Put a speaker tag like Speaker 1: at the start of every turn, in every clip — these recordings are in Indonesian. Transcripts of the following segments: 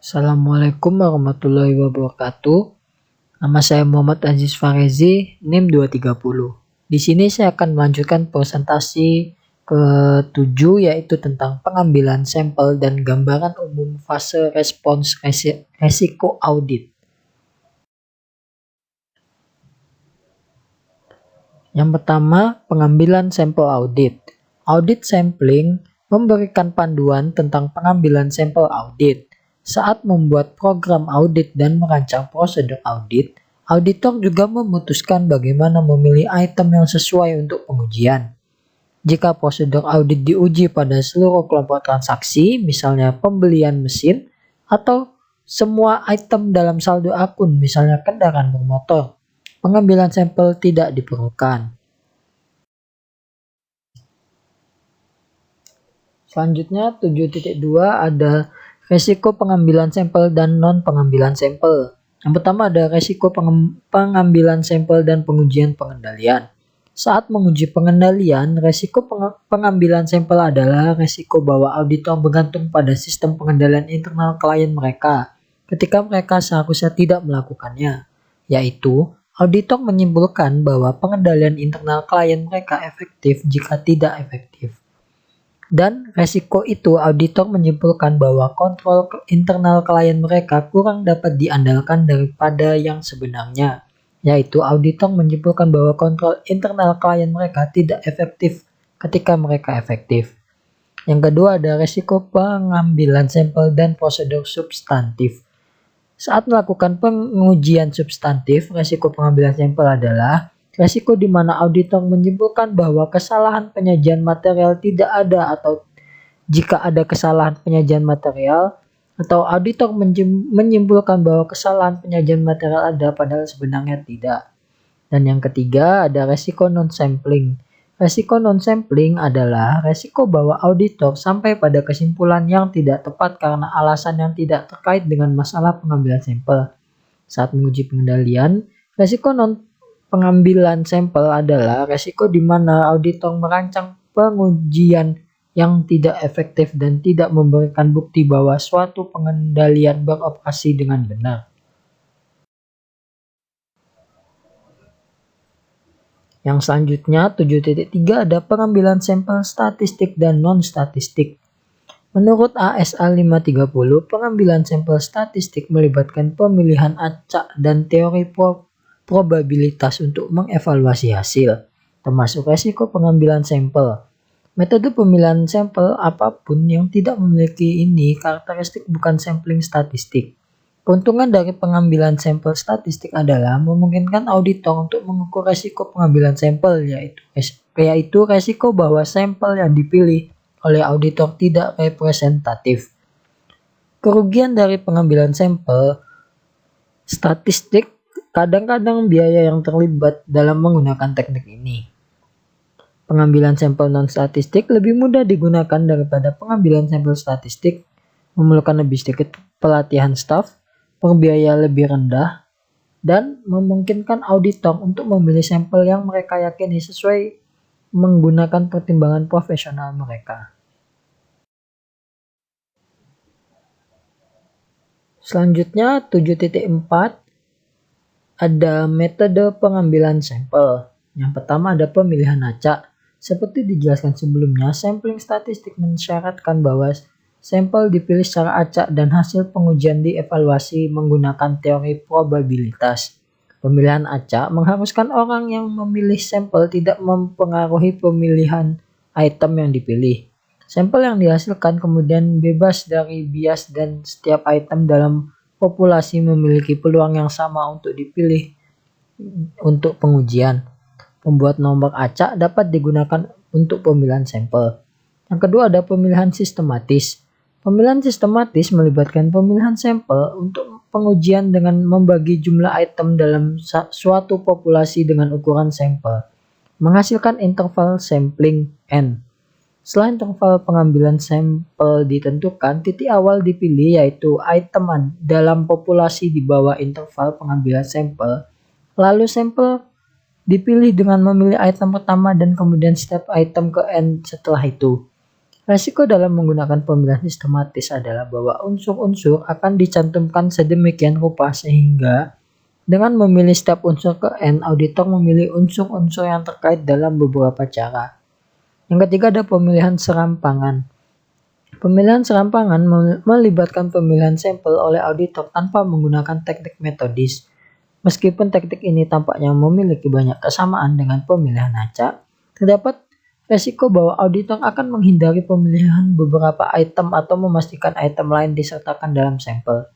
Speaker 1: Assalamualaikum warahmatullahi wabarakatuh. Nama saya Muhammad Aziz Farezi, NIM 230. Di sini saya akan melanjutkan presentasi ke-7 yaitu tentang pengambilan sampel dan gambaran umum fase respons resiko audit. Yang pertama, pengambilan sampel audit. Audit sampling memberikan panduan tentang pengambilan sampel audit. Saat membuat program audit dan merancang prosedur audit, auditor juga memutuskan bagaimana memilih item yang sesuai untuk pengujian. Jika prosedur audit diuji pada seluruh kelompok transaksi, misalnya pembelian mesin, atau semua item dalam saldo akun, misalnya kendaraan bermotor, pengambilan sampel tidak diperlukan. Selanjutnya 7.2 ada resiko pengambilan sampel dan non pengambilan sampel. Yang pertama ada resiko pengambilan sampel dan pengujian pengendalian. Saat menguji pengendalian, resiko pengambilan sampel adalah resiko bahwa auditor bergantung pada sistem pengendalian internal klien mereka ketika mereka seharusnya tidak melakukannya, yaitu auditor menyimpulkan bahwa pengendalian internal klien mereka efektif jika tidak efektif. Dan resiko itu auditor menyimpulkan bahwa kontrol internal klien mereka kurang dapat diandalkan daripada yang sebenarnya, yaitu auditor menyimpulkan bahwa kontrol internal klien mereka tidak efektif ketika mereka efektif. Yang kedua ada resiko pengambilan sampel dan prosedur substantif. Saat melakukan pengujian substantif, resiko pengambilan sampel adalah resiko di mana auditor menyimpulkan bahwa kesalahan penyajian material tidak ada, atau jika ada kesalahan penyajian material, atau auditor menyimpulkan bahwa kesalahan penyajian material ada padahal sebenarnya tidak. Dan yang ketiga ada resiko non-sampling. Resiko non-sampling adalah resiko bahwa auditor sampai pada kesimpulan yang tidak tepat karena alasan yang tidak terkait dengan masalah pengambilan sampel. Saat menguji pengendalian, resiko pengambilan sampel adalah resiko di mana auditor merancang pengujian yang tidak efektif dan tidak memberikan bukti bahwa suatu pengendalian beroperasi dengan benar. Yang selanjutnya 7.3 ada pengambilan sampel statistik dan non-statistik. Menurut ASA 530, pengambilan sampel statistik melibatkan pemilihan acak dan teori probabilitas untuk mengevaluasi hasil, termasuk resiko pengambilan sampel. Metode pemilihan sampel apapun yang tidak memiliki ini karakteristik bukan sampling statistik. Keuntungan dari pengambilan sampel statistik adalah memungkinkan auditor untuk mengukur resiko pengambilan sampel, yaitu resiko bahwa sampel yang dipilih oleh auditor tidak representatif. Kerugian dari pengambilan sampel statistik kadang-kadang biaya yang terlibat dalam menggunakan teknik ini. Pengambilan sampel non-statistik lebih mudah digunakan daripada pengambilan sampel statistik, memerlukan lebih sedikit pelatihan staf, berbiaya lebih rendah, dan memungkinkan auditor untuk memilih sampel yang mereka yakini sesuai menggunakan pertimbangan profesional mereka. Selanjutnya 7.4 ada metode pengambilan sampel. Yang pertama ada pemilihan acak. Seperti dijelaskan sebelumnya, sampling statistik mensyaratkan bahwa sampel dipilih secara acak dan hasil pengujian dievaluasi menggunakan teori probabilitas. Pemilihan acak mengharuskan orang yang memilih sampel tidak mempengaruhi pemilihan item yang dipilih. Sampel yang dihasilkan kemudian bebas dari bias dan setiap item dalam populasi memiliki peluang yang sama untuk dipilih untuk pengujian. Membuat nomor acak dapat digunakan untuk pemilihan sampel. Yang kedua ada pemilihan sistematis. Pemilihan sistematis melibatkan pemilihan sampel untuk pengujian dengan membagi jumlah item dalam suatu populasi dengan ukuran sampel, menghasilkan interval sampling N. Setelah interval pengambilan sampel ditentukan, titik awal dipilih yaitu item dalam populasi di bawah interval pengambilan sampel. Lalu sampel dipilih dengan memilih item pertama dan kemudian setiap item ke N setelah itu. Resiko dalam menggunakan pemilihan sistematis adalah bahwa unsur-unsur akan dicantumkan sedemikian rupa sehingga dengan memilih setiap unsur ke N, auditor memilih unsur-unsur yang terkait dalam beberapa cara. Yang ketiga ada pemilihan serampangan. Pemilihan serampangan melibatkan pemilihan sampel oleh auditor tanpa menggunakan teknik metodis. Meskipun teknik ini tampaknya memiliki banyak kesamaan dengan pemilihan acak, terdapat resiko bahwa auditor akan menghindari pemilihan beberapa item atau memastikan item lain disertakan dalam sampel.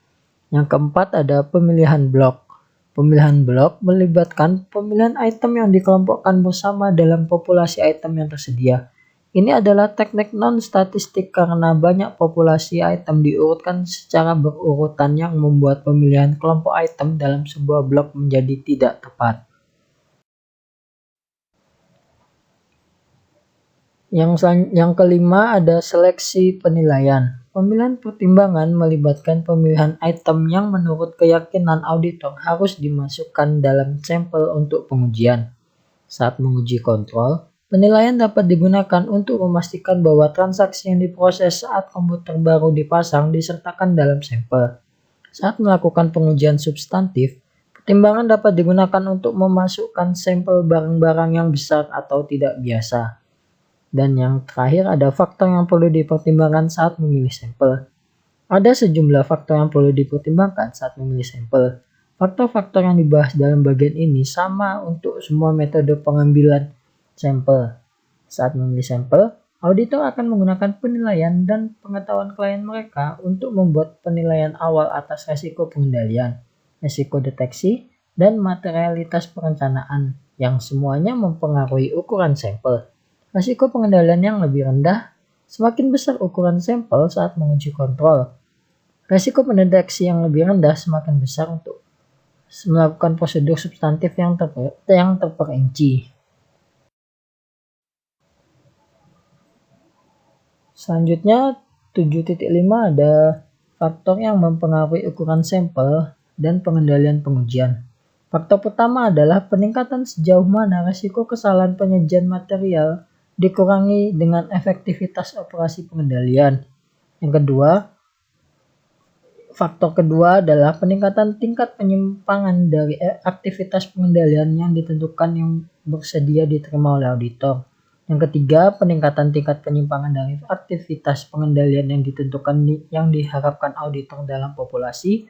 Speaker 1: Yang keempat ada pemilihan blok. Pemilihan blok melibatkan pemilihan item yang dikelompokkan bersama dalam populasi item yang tersedia. Ini adalah teknik non-statistik karena banyak populasi item diurutkan secara berurutan yang membuat pemilihan kelompok item dalam sebuah blok menjadi tidak tepat. Yang kelima ada seleksi penilaian. Pemilihan pertimbangan melibatkan pemilihan item yang menurut keyakinan auditor harus dimasukkan dalam sampel untuk pengujian. Saat menguji kontrol, penilaian dapat digunakan untuk memastikan bahwa transaksi yang diproses saat komputer baru dipasang disertakan dalam sampel. Saat melakukan pengujian substantif, pertimbangan dapat digunakan untuk memasukkan sampel barang-barang yang besar atau tidak biasa. Dan yang terakhir ada faktor yang perlu dipertimbangkan saat memilih sampel. Ada sejumlah faktor yang perlu dipertimbangkan saat memilih sampel. Faktor-faktor yang dibahas dalam bagian ini sama untuk semua metode pengambilan sampel. Saat memilih sampel, auditor akan menggunakan penilaian dan pengetahuan klien mereka untuk membuat penilaian awal atas resiko pengendalian, resiko deteksi, dan materialitas perencanaan yang semuanya mempengaruhi ukuran sampel. Resiko pengendalian yang lebih rendah, semakin besar ukuran sampel saat menguji kontrol. Resiko pendeteksi yang lebih rendah semakin besar untuk melakukan prosedur substantif yang terperinci. Selanjutnya 7.5 ada faktor yang mempengaruhi ukuran sampel dan pengendalian pengujian. Faktor pertama adalah peningkatan sejauh mana resiko kesalahan penyajian material dikurangi dengan efektivitas operasi pengendalian. Faktor kedua adalah peningkatan tingkat penyimpangan dari aktivitas pengendalian yang ditentukan yang bersedia diterima oleh auditor. Yang ketiga, peningkatan tingkat penyimpangan dari aktivitas pengendalian yang ditentukan yang diharapkan auditor dalam populasi.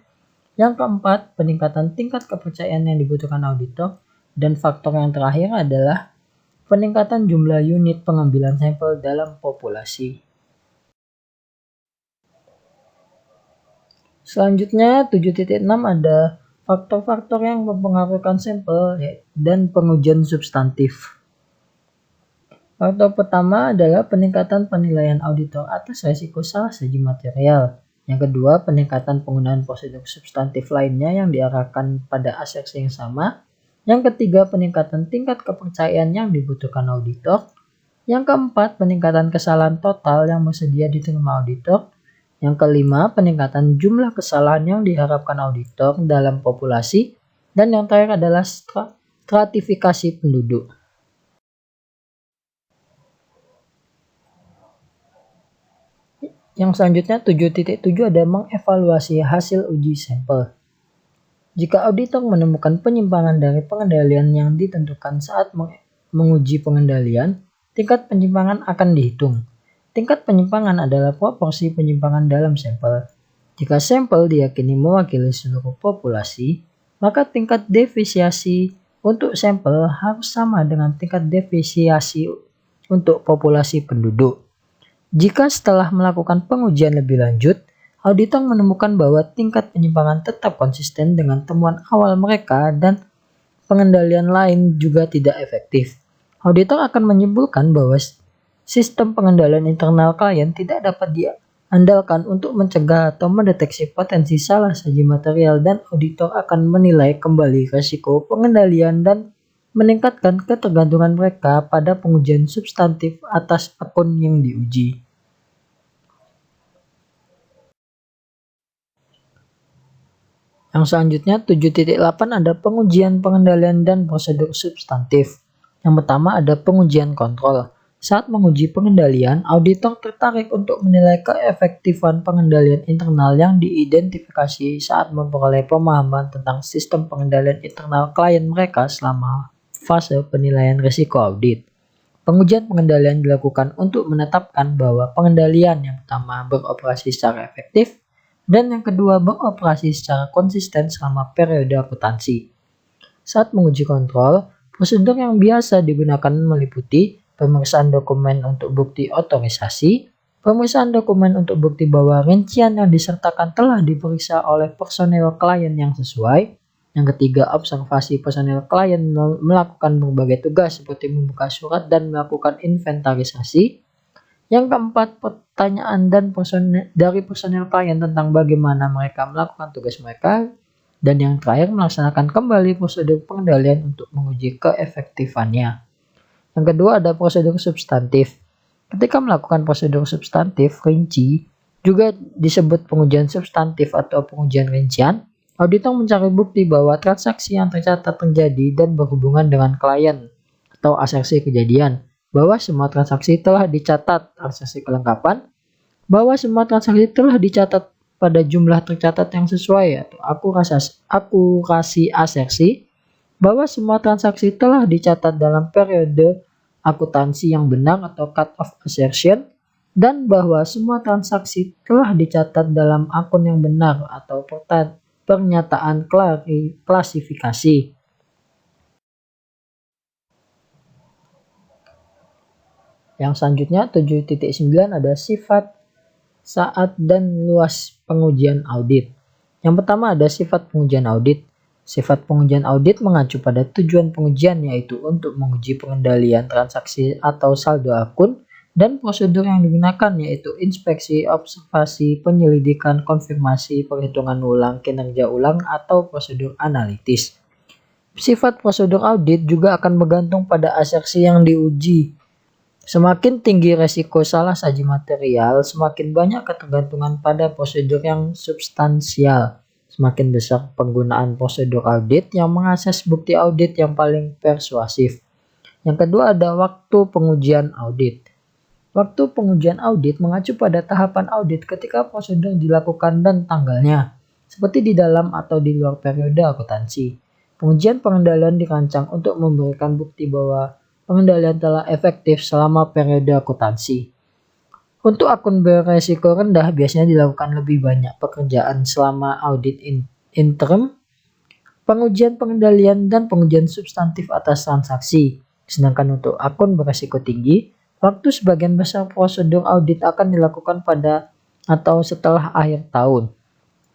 Speaker 1: Yang keempat, peningkatan tingkat kepercayaan yang dibutuhkan auditor. Dan faktor yang terakhir adalah peningkatan jumlah unit pengambilan sampel dalam populasi. Selanjutnya 7.6 ada faktor-faktor yang mempengaruhi sampel dan pengujian substantif. Faktor pertama adalah peningkatan penilaian auditor atas resiko salah saji material. Yang kedua, peningkatan penggunaan prosedur substantif lainnya yang diarahkan pada aseksi yang sama. Yang ketiga, peningkatan tingkat kepercayaan yang dibutuhkan auditor. Yang keempat, peningkatan kesalahan total yang bersedia diterima auditor. Yang kelima, peningkatan jumlah kesalahan yang diharapkan auditor dalam populasi. Dan yang terakhir adalah stratifikasi penduduk. Yang selanjutnya 7.7 ada mengevaluasi hasil uji sampel. Jika auditor menemukan penyimpangan dari pengendalian yang ditentukan saat menguji pengendalian, tingkat penyimpangan akan dihitung. Tingkat penyimpangan adalah proporsi penyimpangan dalam sampel. Jika sampel diyakini mewakili seluruh populasi, maka tingkat defisiasi untuk sampel harus sama dengan tingkat defisiasi untuk populasi penduduk. Jika setelah melakukan pengujian lebih lanjut, auditor menemukan bahwa tingkat penyimpangan tetap konsisten dengan temuan awal mereka dan pengendalian lain juga tidak efektif. Auditor akan menyimpulkan bahwa sistem pengendalian internal klien tidak dapat diandalkan untuk mencegah atau mendeteksi potensi salah saji material dan auditor akan menilai kembali risiko pengendalian dan meningkatkan ketergantungan mereka pada pengujian substantif atas akun yang diuji. Yang selanjutnya 7.8 ada pengujian pengendalian dan prosedur substantif. Yang pertama ada pengujian kontrol. Saat menguji pengendalian, auditor tertarik untuk menilai keefektifan pengendalian internal yang diidentifikasi saat memperoleh pemahaman tentang sistem pengendalian internal klien mereka selama fase penilaian risiko audit. Pengujian pengendalian dilakukan untuk menetapkan bahwa pengendalian yang pertama beroperasi secara efektif dan yang kedua beroperasi secara konsisten selama periode akuntansi. Saat menguji kontrol, prosedur yang biasa digunakan meliputi pemeriksaan dokumen untuk bukti otorisasi, pemeriksaan dokumen untuk bukti bahwa rincian yang disertakan telah diperiksa oleh personel klien yang sesuai. Yang ketiga, observasi personel klien melakukan berbagai tugas seperti membuka surat dan melakukan inventarisasi. Yang keempat, pertanyaan dari personel klien tentang bagaimana mereka melakukan tugas mereka. Dan yang terakhir, melaksanakan kembali prosedur pengendalian untuk menguji keefektifannya. Yang kedua ada prosedur substantif. Ketika melakukan prosedur substantif rinci, juga disebut pengujian substantif atau pengujian rincian, auditor mencari bukti bahwa transaksi yang tercatat terjadi dan berhubungan dengan klien atau asersi kejadian, bahwa semua transaksi telah dicatat, asersi kelengkapan, bahwa semua transaksi telah dicatat pada jumlah tercatat yang sesuai atau akurasi asersi, bahwa semua transaksi telah dicatat dalam periode akuntansi yang benar atau cut-off assertion, dan bahwa semua transaksi telah dicatat dalam akun yang benar atau pernyataan klasifikasi. Yang selanjutnya 7.9 ada sifat, saat, dan luas pengujian audit. Yang pertama ada sifat pengujian audit. Sifat pengujian audit mengacu pada tujuan pengujian, yaitu untuk menguji pengendalian transaksi atau saldo akun, dan prosedur yang digunakan yaitu inspeksi, observasi, penyelidikan, konfirmasi, perhitungan ulang, kinerja ulang, atau prosedur analitis. Sifat prosedur audit juga akan bergantung pada asersi yang diuji. Semakin tinggi resiko salah saji material, semakin banyak ketergantungan pada prosedur yang substansial. Semakin besar penggunaan prosedur audit yang mengakses bukti audit yang paling persuasif. Yang kedua ada waktu pengujian audit. Waktu pengujian audit mengacu pada tahapan audit ketika prosedur dilakukan dan tanggalnya, seperti di dalam atau di luar periode akuntansi. Pengujian pengendalian dirancang untuk memberikan bukti bahwa pengendalian telah efektif selama periode akuntansi. Untuk akun beresiko rendah biasanya dilakukan lebih banyak pekerjaan selama audit interim, pengujian pengendalian, dan pengujian substantif atas transaksi. Sedangkan untuk akun beresiko tinggi, waktu sebagian besar prosedur audit akan dilakukan pada atau setelah akhir tahun.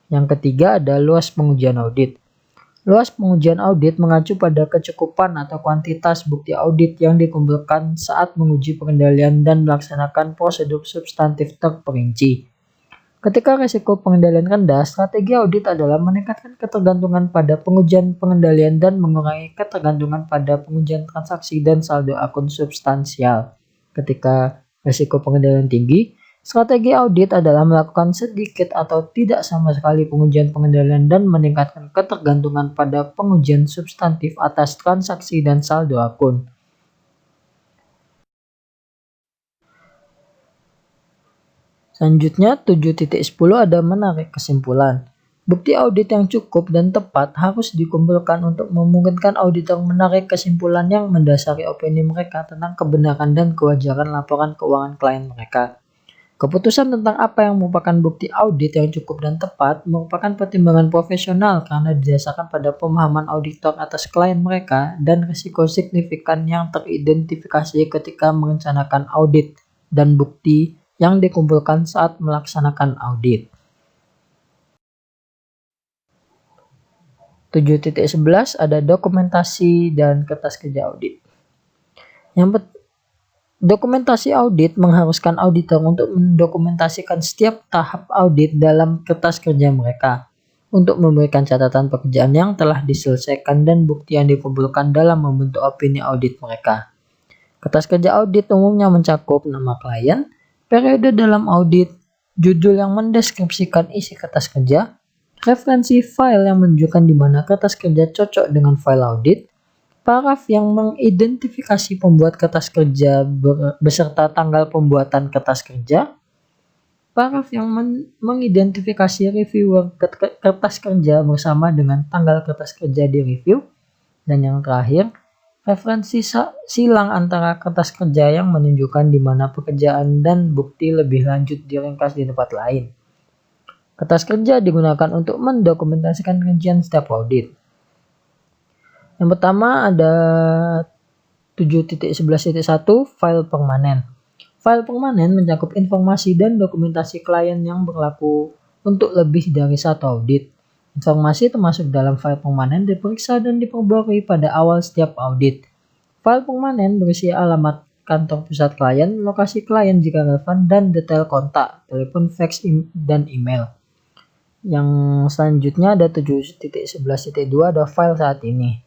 Speaker 1: Yang ketiga ada luas pengujian audit. Luas pengujian audit mengacu pada kecukupan atau kuantitas bukti audit yang dikumpulkan saat menguji pengendalian dan melaksanakan prosedur substantif terperinci. Ketika risiko pengendalian rendah, strategi audit adalah meningkatkan ketergantungan pada pengujian pengendalian dan mengurangi ketergantungan pada pengujian transaksi dan saldo akun substansial. Ketika risiko pengendalian tinggi, strategi audit adalah melakukan sedikit atau tidak sama sekali pengujian pengendalian dan meningkatkan ketergantungan pada pengujian substantif atas transaksi dan saldo akun. Selanjutnya 7.10 ada menarik kesimpulan. Bukti audit yang cukup dan tepat harus dikumpulkan untuk memungkinkan auditor menarik kesimpulan yang mendasari opini mereka tentang kebenaran dan kewajaran laporan keuangan klien mereka. Keputusan tentang apa yang merupakan bukti audit yang cukup dan tepat merupakan pertimbangan profesional karena didasarkan pada pemahaman auditor atas klien mereka dan risiko signifikan yang teridentifikasi ketika merencanakan audit dan bukti yang dikumpulkan saat melaksanakan audit. 7.11 ada dokumentasi dan kertas kerja audit. Dokumentasi audit mengharuskan auditor untuk mendokumentasikan setiap tahap audit dalam kertas kerja mereka untuk memberikan catatan pekerjaan yang telah diselesaikan dan bukti yang dikumpulkan dalam membentuk opini audit mereka. Kertas kerja audit umumnya mencakup nama klien, periode dalam audit, judul yang mendeskripsikan isi kertas kerja, referensi file yang menunjukkan di mana kertas kerja cocok dengan file audit, Paraf yang mengidentifikasi pembuat kertas kerja beserta tanggal pembuatan kertas kerja. Paraf yang mengidentifikasi reviewer kertas kerja bersama dengan tanggal kertas kerja di review. Dan yang terakhir, referensi silang antara kertas kerja yang menunjukkan di mana pekerjaan dan bukti lebih lanjut diringkas di tempat lain. Kertas kerja digunakan untuk mendokumentasikan rincian setiap audit. Yang pertama ada 7.11.1 file permanen. File permanen mencakup informasi dan dokumentasi klien yang berlaku untuk lebih dari satu audit. Informasi termasuk dalam file permanen diperiksa dan diperbarui pada awal setiap audit. File permanen berisi alamat kantor pusat klien, lokasi klien jika relevan, dan detail kontak, telepon, fax, dan email. Yang selanjutnya ada 7.11.2 ada file saat ini.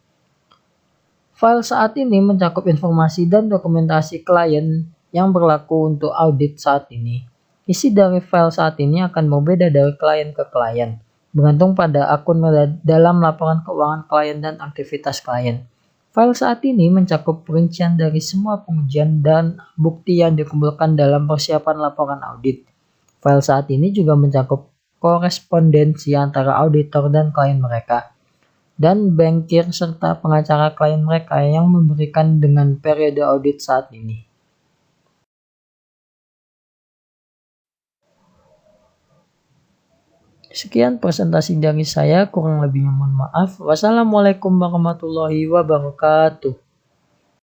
Speaker 1: File saat ini mencakup informasi dan dokumentasi klien yang berlaku untuk audit saat ini. Isi dari file saat ini akan berbeda dari klien ke klien, bergantung pada akun dalam laporan keuangan klien dan aktivitas klien. File saat ini mencakup perincian dari semua pengujian dan bukti yang dikumpulkan dalam persiapan laporan audit. File saat ini juga mencakup korespondensi antara auditor dan klien mereka, dan bankir serta pengacara klien mereka yang memberikan dengan periode audit saat ini. Sekian presentasi dari saya, kurang lebihnya mohon maaf. Wassalamualaikum warahmatullahi wabarakatuh.